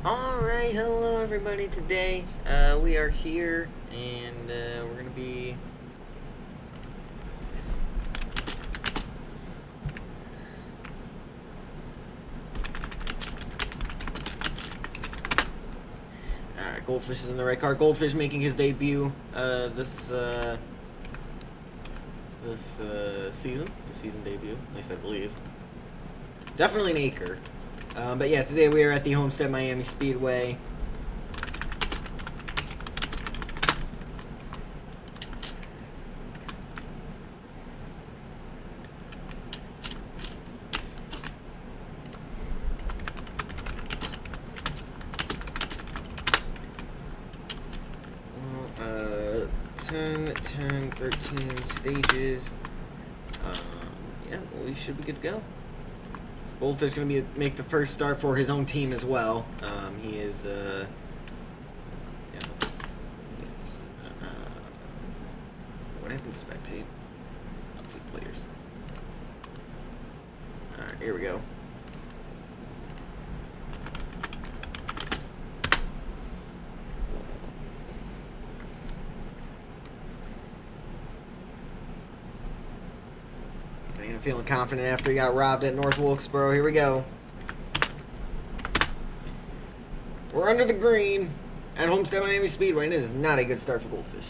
Alright, hello everybody. Today we are here and we're going to be Alright, Goldfish is in the right car. Goldfish making his debut this season debut, at least I believe. Definitely an ACRE. But yeah, today we are at the Homestead Miami Speedway. Well, 10, 13 stages. Yeah, we should be good to go. So Goldfish is going to make the first start for his own team as well. He is, yeah, what happened to spectate? Update players. Alright, here we go. I'm feeling confident after he got robbed at North Wilkesboro. Here we go. We're under the green at Homestead Miami Speedway, and it is not a good start for Goldfish.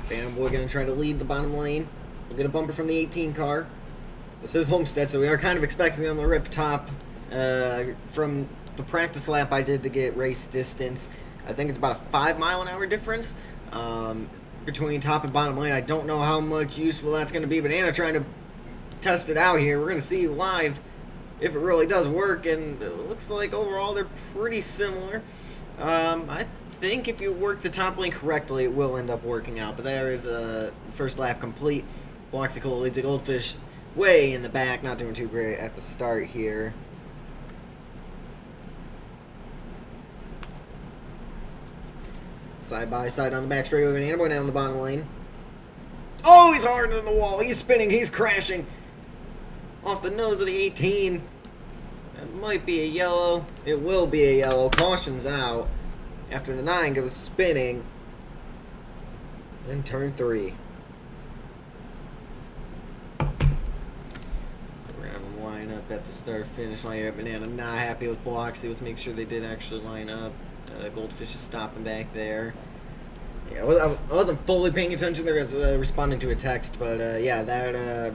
Phantom Boy going to try to lead the bottom lane. We'll get a bumper from the 18 car. This is Homestead, so we are kind of expecting them to rip top from the practice lap I did to get race distance. I think it's about a 5-mile-an-hour difference between top and bottom lane. I don't know how much useful that's going to be, but Anna trying to test it out here. We're going to see live if it really does work, and it looks like overall they're pretty similar. I think if you work the top lane correctly, it will end up working out, but there is a first lap complete. Bloxicle leads a Goldfish way in the back, not doing too great at the start here. Side by side on the back straightaway, Banana Boy down the bottom lane. Oh, he's hard on the wall. He's spinning. He's crashing. Off the nose of the 18. That might be a yellow. It will be a yellow. Caution's out. After the 9 goes spinning. Then turn 3. So we're going to have them line up at the start-finish line. Banana not happy with Bloxy. Let's make sure they did actually line up. Goldfish is stopping back there. Yeah, I wasn't fully paying attention there. I was responding to a text, but yeah, that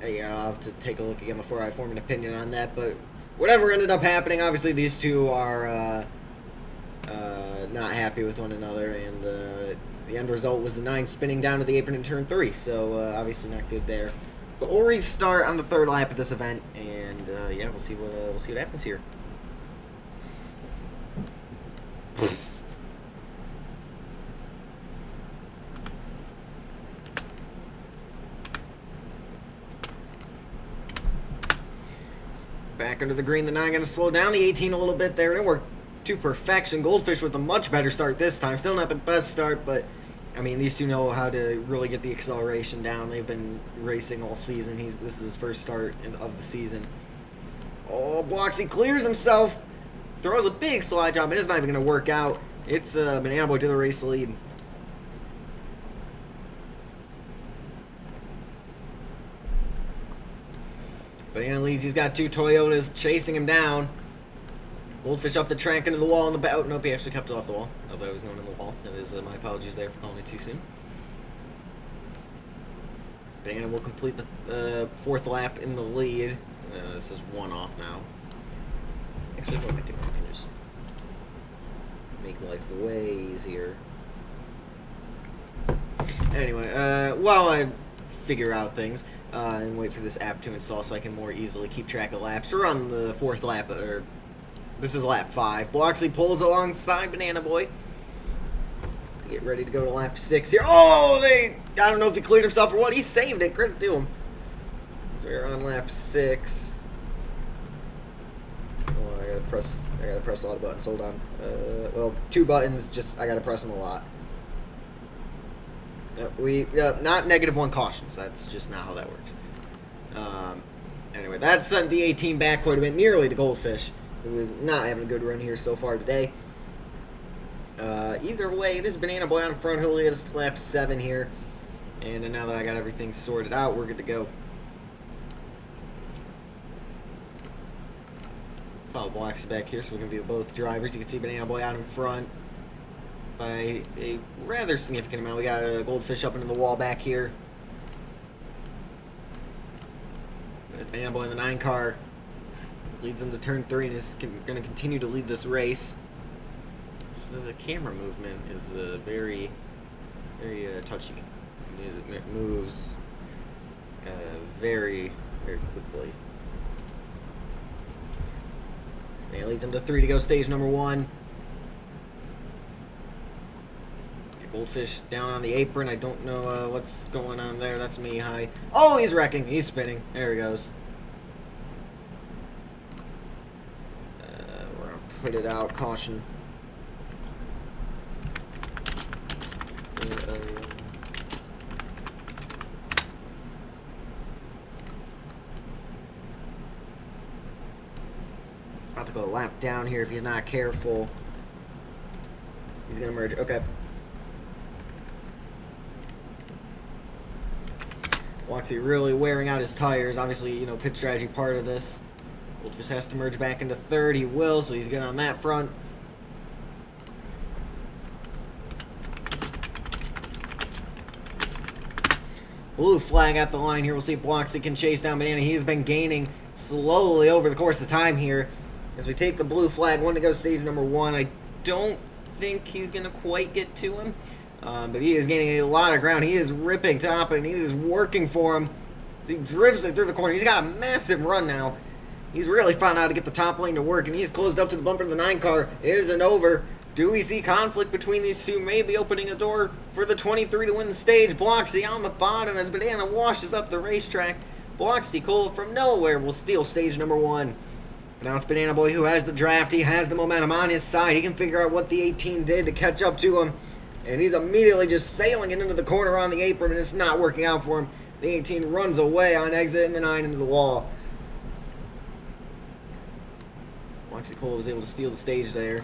yeah, I'll have to take a look again before I form an opinion on that. But whatever ended up happening, obviously these two are not happy with one another, and the end result was the 9 spinning down to the apron in turn 3. So obviously not good there. But we'll restart on the 3rd lap of this event, and yeah, we'll see what happens here. Back under the green, the 9 going to slow down the 18 a little bit there, and it worked to perfection. Goldfish with a much better start this time. Still not the best start, but I mean, these two know how to really get the acceleration down. They've been racing all season. This is his first start of the season. Oh, Bloxy clears himself. Throws a big slide job, and it's not even going to work out. It's Banana Boy to the race lead. Banana leads. He's got 2 Toyotas chasing him down. Goldfish up the track into the wall in the back. Oh, nope, he actually kept it off the wall. Although it was going in the wall. That is my apologies there for calling it too soon. Banana will complete the 4th lap in the lead. This is 1 off now. Actually, what am I doing? I can just make life way easier. Anyway, while I figure out things and wait for this app to install so I can more easily keep track of laps, we're on the 4th lap, or this is lap 5. Bloxley pulls alongside Banana Boy to get ready to go to lap 6 here. Oh, I don't know if he cleared himself or what. He saved it. Credit to him. So we're on lap 6. Oh, I gotta press a lot of buttons. Hold on. Well, 2 buttons. Just I gotta press them a lot. Not -1 cautions. That's just not how that works. Anyway, that sent the 18 back quite a bit, nearly to Goldfish, who is not having a good run here so far today. Either way, it is Banana Boy on front. He'll get us to lap 7 here. And now that I got everything sorted out, we're good to go. Follow blocks back here so we can view both drivers. You can see Banana Boy out in front by a rather significant amount. We got a Goldfish up into the wall back here. There's Banana Boy in the 9 car. Leads him to turn 3 and is going to continue to lead this race. So the camera movement is very, very touchy. It moves very, very quickly. It leads him to 3 to go, stage number 1. Goldfish down on the apron. I don't know what's going on there. That's me. Hi. Oh, he's wrecking. He's spinning. There he goes. We're going to put it out. Caution. He's about to go a lap down here if he's not careful. He's going to merge. Okay. Bloxy really wearing out his tires. Obviously, pit strategy part of this. Goldfish has to merge back into 3rd. He will, so he's good on that front. Blue flag at the line here. We'll see if Bloxy can chase down Banana. He has been gaining slowly over the course of time here. As we take the blue flag, 1 to go, stage number 1. I don't think he's going to quite get to him. But he is gaining a lot of ground. He is ripping top, and he is working for him. As he drifts it through the corner. He's got a massive run now. He's really found out how to get the top lane to work, and he's closed up to the bumper of the 9 car. It isn't over. Do we see conflict between these two? Maybe opening a door for the 23 to win the stage. Bloxy on the bottom as Banana washes up the racetrack. Bloxy Cole from nowhere will steal stage number 1. But now it's Banana Boy who has the draft. He has the momentum on his side. He can figure out what the 18 did to catch up to him. And he's immediately just sailing it into the corner on the apron, and it's not working out for him. The 18 runs away on exit, and the 9 into the wall. Bloxy Cole was able to steal the stage there.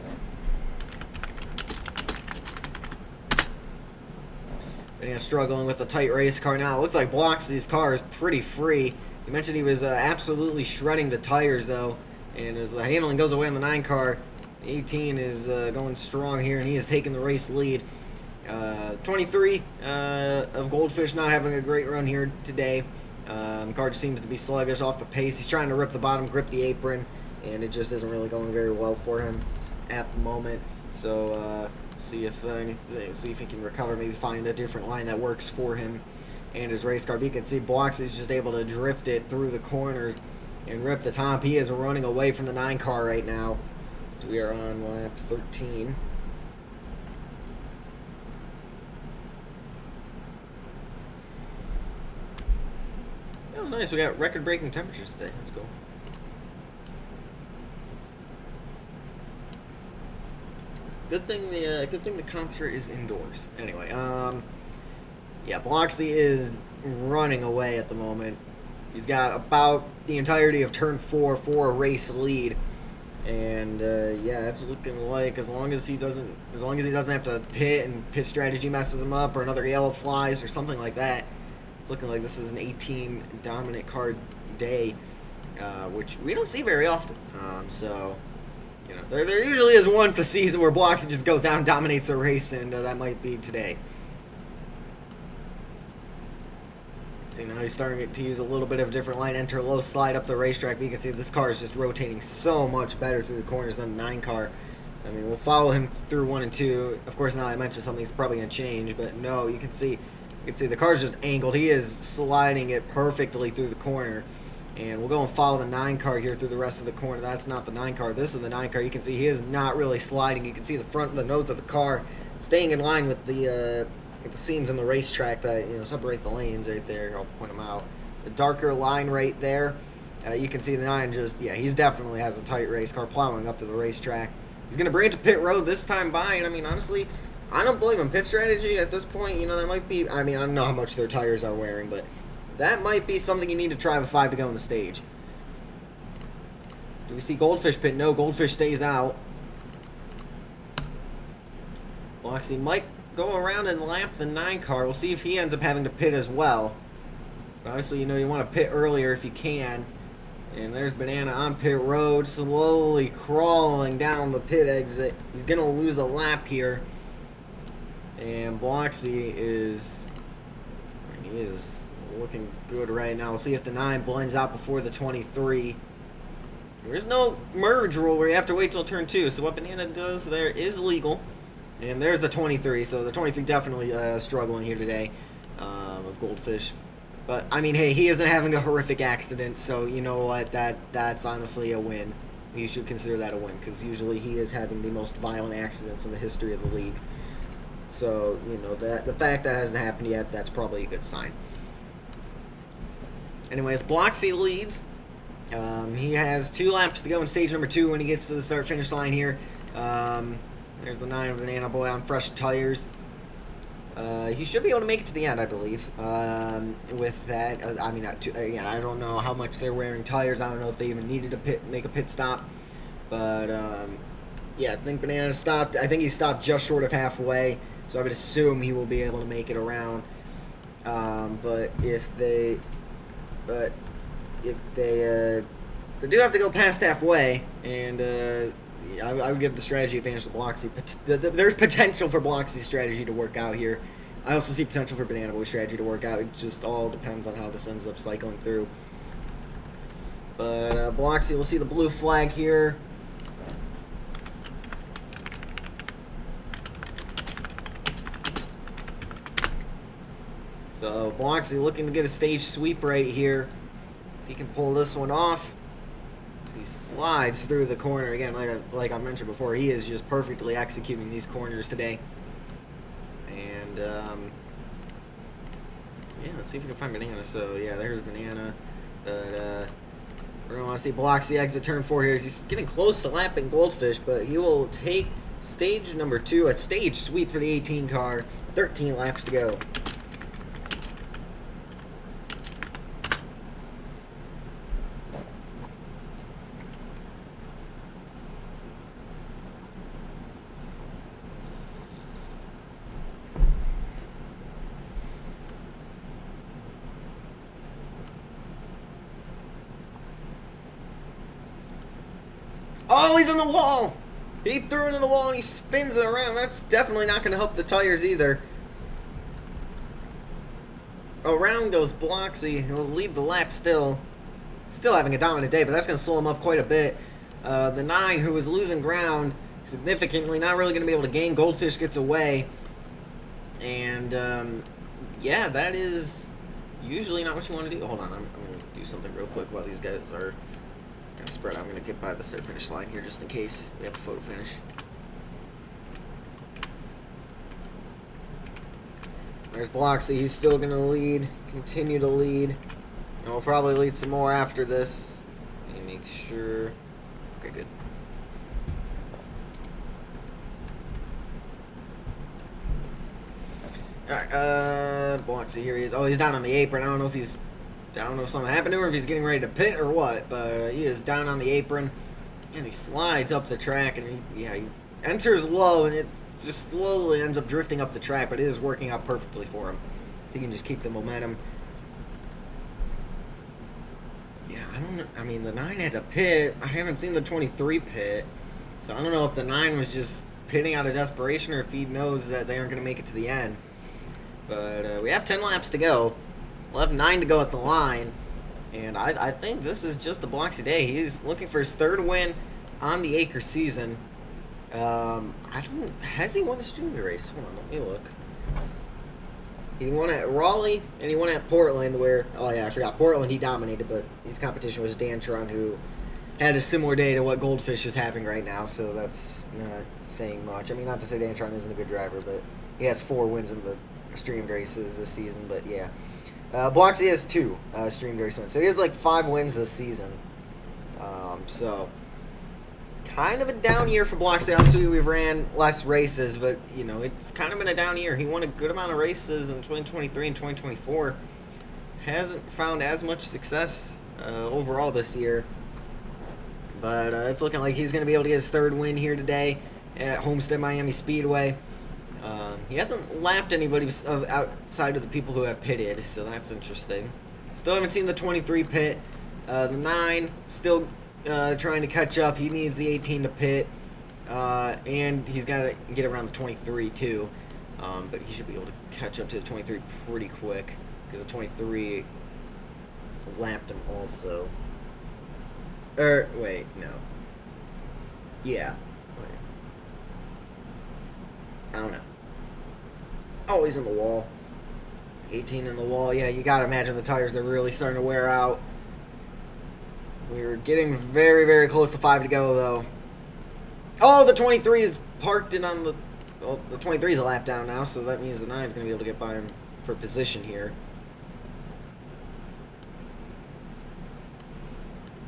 Banana struggling with the tight race car now. It looks like Bloxy's car is pretty free. You mentioned he was absolutely shredding the tires, though. And as the handling goes away on the 9 car, the 18 is going strong here, and he is taking the race lead. 23 of Goldfish not having a great run here today. Car just seems to be sluggish off the pace. He's trying to rip the bottom, grip the apron, and it just isn't really going very well for him at the moment. So see if he can recover, maybe find a different line that works for him and his race car. But you can see Bloxy's just able to drift it through the corners and rip the top. He is running away from the 9 car right now. So we are on lap 13. Oh, nice. We got record-breaking temperatures today. Let's go. Good thing the concert is indoors. Anyway, yeah, Bloxy is running away at the moment. He's got about the entirety of turn 4 for a race lead. And yeah, it's looking like as long as he doesn't have to pit and pit strategy messes him up, or another yellow flies or something like that, it's looking like this is an 18 dominant car day, which we don't see very often. So there usually is once a season where Bloxy just goes down and dominates a race, and that might be today. See, now he's starting to use a little bit of a different line, enter a low slide up the racetrack, but you can see this car is just rotating so much better through the corners than the 9 car. I mean, we'll follow him through 1 and 2. Of course, now I mentioned something, he's probably going to change, but no, you can see the car's just angled. He is sliding it perfectly through the corner. And we'll go and follow the 9 car here through the rest of the corner. That's not the 9 car. This is the 9 car. You can see he is not really sliding. You can see the front, the nose of the car staying in line with the seams in the racetrack that separate the lanes right there. I'll point them out. The darker line right there. You can see the 9 he's definitely has a tight race car plowing up to the racetrack. He's going to bring it to pit road this time by, and I mean, honestly, I don't blame him. Pit strategy at this point, you know, that might be, I mean, I don't know how much their tires are wearing, but that might be something you need to try with 5 to go on the stage. Do we see Goldfish pit? No, Goldfish stays out. Bloxy might go around and lap the 9 car. We'll see if he ends up having to pit as well. But obviously, you know, you want to pit earlier if you can. And there's Banana on pit road, slowly crawling down the pit exit. He's going to lose a lap here. And Bloxy is... he is looking good right now. We'll see if the 9 blends out before the 23. There's no merge rule where you have to wait till turn 2. So what Banana does there is legal. And there's the 23. So the 23 definitely struggling here today with Goldfish. But, I mean, hey, he isn't having a horrific accident. So, you know what? That's honestly a win. You should consider that a win. Because usually he is having the most violent accidents in the history of the league. So, you know, that the fact that hasn't happened yet, that's probably a good sign. Anyways, Bloxy leads. He has 2 laps to go in stage number 2 when he gets to the start-finish line here. There's the 9 Banana Boy on fresh tires. He should be able to make it to the end, I believe. With that, I mean, again, I don't know how much they're wearing tires. I don't know if they even needed to make a pit stop. But, yeah, I think Banana stopped. I think he stopped just short of halfway. So I would assume he will be able to make it around. But if they do have to go past halfway, and I would give the strategy advantage to Bloxy. There's potential for Bloxy's strategy to work out here. I also see potential for Banana Boy's strategy to work out. It just all depends on how this ends up cycling through. But Bloxy will see the blue flag here. So Bloxy looking to get a stage sweep right here. If he can pull this one off. He slides through the corner. Again, like I mentioned before, he is just perfectly executing these corners today. And, yeah, let's see if we can find Banana. So, yeah, there's Banana. But, we're going to want to see Bloxy exit turn 4 here. He's getting close to lapping Goldfish, but he will take stage number 2, a stage sweep for the 18 car. 13 laps to go. Oh, he's in the wall! He threw it in the wall and he spins it around. That's definitely not going to help the tires either. Around goes Bloxy. He'll lead the lap still. Still having a dominant day, but that's going to slow him up quite a bit. The 9, who was losing ground significantly, not really going to be able to gain. Goldfish gets away. And, yeah, that is usually not what you want to do. Hold on, I'm going to do something real quick while these guys are... kind of spread. I'm going to get by the start finish line here just in case we have a photo finish. There's Bloxy. He's still going to lead, continue to lead. And we'll probably lead some more after this. Let me make sure. Okay, good. Alright, Bloxy, here he is. Oh, he's down on the apron. I don't know if something happened to him, or if he's getting ready to pit or what, but he is down on the apron, and he slides up the track, and he enters low, and it just slowly ends up drifting up the track, but it is working out perfectly for him, so he can just keep the momentum. Yeah, I don't know, I mean, the 9 had to pit. I haven't seen the 23 pit, so I don't know if the 9 was just pitting out of desperation, or if he knows that they aren't going to make it to the end, but we have 10 laps to go. We'll have 9 to go at the line, and I think this is just a Bloxy day. He's looking for his 3rd win on the ACRE season. Has he won a junior race? Hold on, let me look. He won at Raleigh, and he won at Portland, where, oh yeah, I forgot, Portland he dominated, but his competition was Dantron, who had a similar day to what Goldfish is having right now, so that's not saying much. I mean, not to say Dantron isn't a good driver, but he has 4 wins in the streamed races this season, but yeah. Bloxy has 2 streamed race wins, so he has like 5 wins this season. So kind of a down year for Bloxley. Obviously, we've ran less races, but, you know, it's kind of been a down year. He won a good amount of races in 2023 and 2024. Hasn't found as much success overall this year. But it's looking like he's going to be able to get his third win here today at Homestead Miami Speedway. He hasn't lapped anybody outside of the people who have pitted, so that's interesting. Still haven't seen the 23 pit. The 9 still trying to catch up. He needs the 18 to pit, and he's got to get around the 23 too. But he should be able to catch up to the 23 pretty quick because the 23 lapped him also. Wait, no. Yeah. Wait. I don't know. Oh, he's in the wall. 18 in the wall. Yeah, you gotta imagine the tires are really starting to wear out. We're getting very, very close to 5 to go, though. Oh, the 23 is parked in on the... Well, the 23 is a lap down now, so that means the 9 is going to be able to get by him for position here.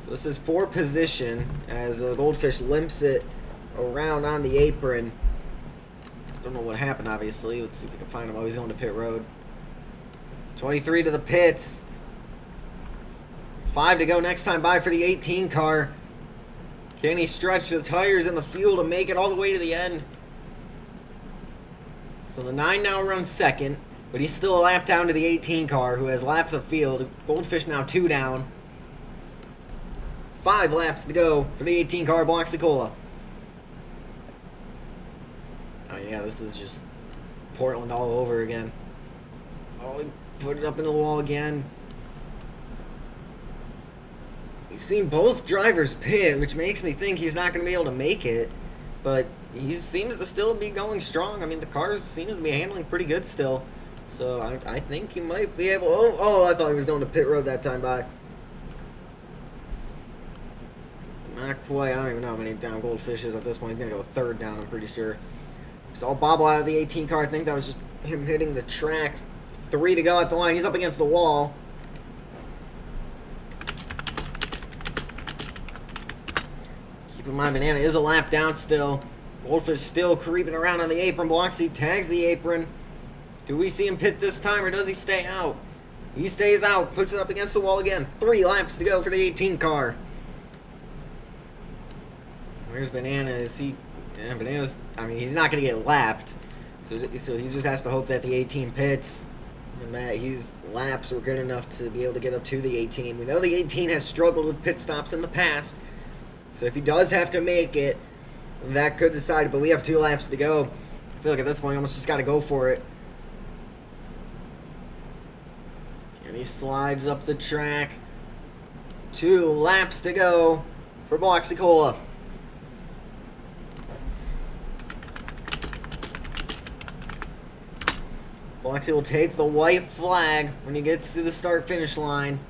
So this is for position as Goldfish limps it around on the apron. Don't know what happened, obviously. Let's see if we can find him. Oh, he's going to pit road. 23 to the pits. 5 to go next time by for the 18 car. Can he stretch the tires in the field and make it all the way to the end? So the 9 now runs second, but he's still a lap down to the 18 car, who has lapped the field. Goldfish now 2 down. 5 laps to go for the 18 car, Bloxicola. Oh yeah, this is just Portland all over again. Oh, he put it up into the wall again. We've seen both drivers pit, which makes me think he's not going to be able to make it. But he seems to still be going strong. I mean, the car seems to be handling pretty good still. So I think he might be able... Oh, I thought he was going to pit road that time by. Not quite. I don't even know how many down Goldfish is at this point. He's going to go 3rd down, I'm pretty sure. So I'll bobble out of the 18 car. I think that was just him hitting the track. 3 to go at the line. He's up against the wall. Keep in mind, Banana is a lap down still. Goldfish still creeping around on the apron blocks. He tags the apron. Do we see him pit this time, or does he stay out? He stays out. Puts it up against the wall again. 3 laps to go for the 18 car. Where's Banana? Is he... Yeah, Banana's... I mean, he's not going to get lapped. So he just has to hope that the 18 pits and that his laps were good enough to be able to get up to the 18. We know the 18 has struggled with pit stops in the past. So if he does have to make it, that could decide it. But we have 2 laps to go. I feel like at this point, almost just got to go for it. And he slides up the track. 2 laps to go for Bloxicola. Bloxy will take the white flag when he gets to the start-finish line.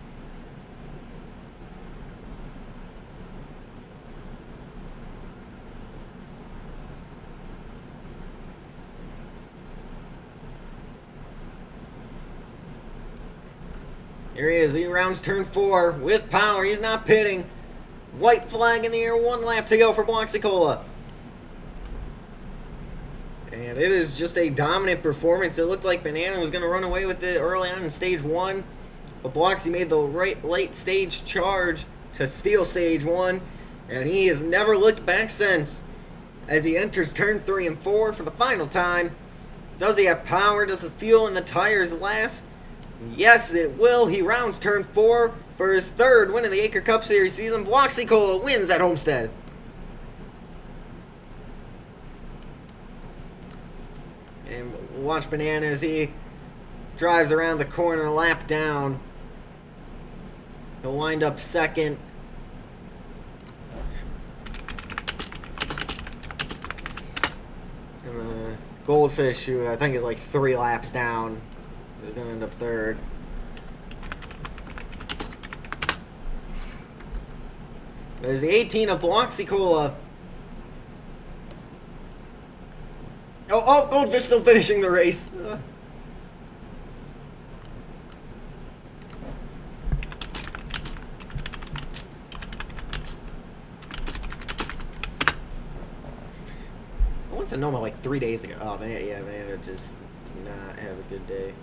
Here he is. He rounds turn 4 with power. He's not pitting. White flag in the air. 1 lap to go for Bloxicola. And it is just a dominant performance. It looked like Banana was going to run away with it early on in stage 1. But Bloxy made the late stage charge to steal stage 1. And he has never looked back since. As he enters turn 3 and 4 for the final time. Does he have power? Does the fuel and the tires last? Yes, it will. He rounds turn 4 for his 3rd win of the ACRE Cup Series season. Bloxicola wins at Homestead. And watch Banana as he drives around the corner, lap down. He'll wind up 2nd. And Goldfish, who I think is like 3 laps down, is going to end up 3rd. There's the 18 of Bloxicola. Oh, Goldfish still finishing the race. went to Noma like 3 days ago. Oh man, yeah, man, it just did not have a good day.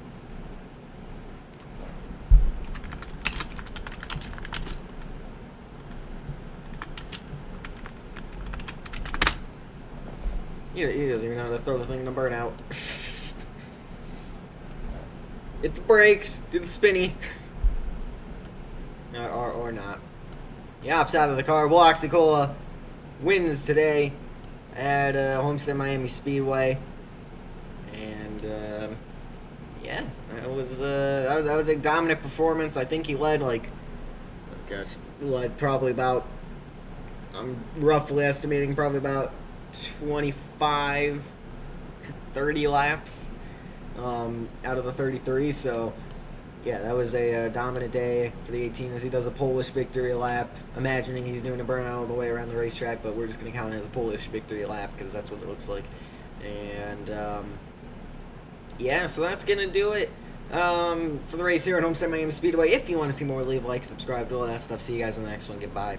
He doesn't even know how to throw the thing in the burnout. Hit the brakes, do the spinny. Or not. He hops out of the car. Biloxi wins today at Homestead Miami Speedway. And yeah, that was a dominant performance. I think he led like, oh gosh, probably about, I'm roughly estimating probably about 25 to 30 laps out of the 33. So yeah, that was a dominant day for the 18 as he does a Polish victory lap, imagining he's doing a burnout all the way around the racetrack, but we're just going to count it as a Polish victory lap because that's what it looks like. And yeah, so that's going to do it for the race here at Homestead Miami Speedway. If you want to see more, leave a like, subscribe, do all that stuff. See you guys in the next one. Goodbye.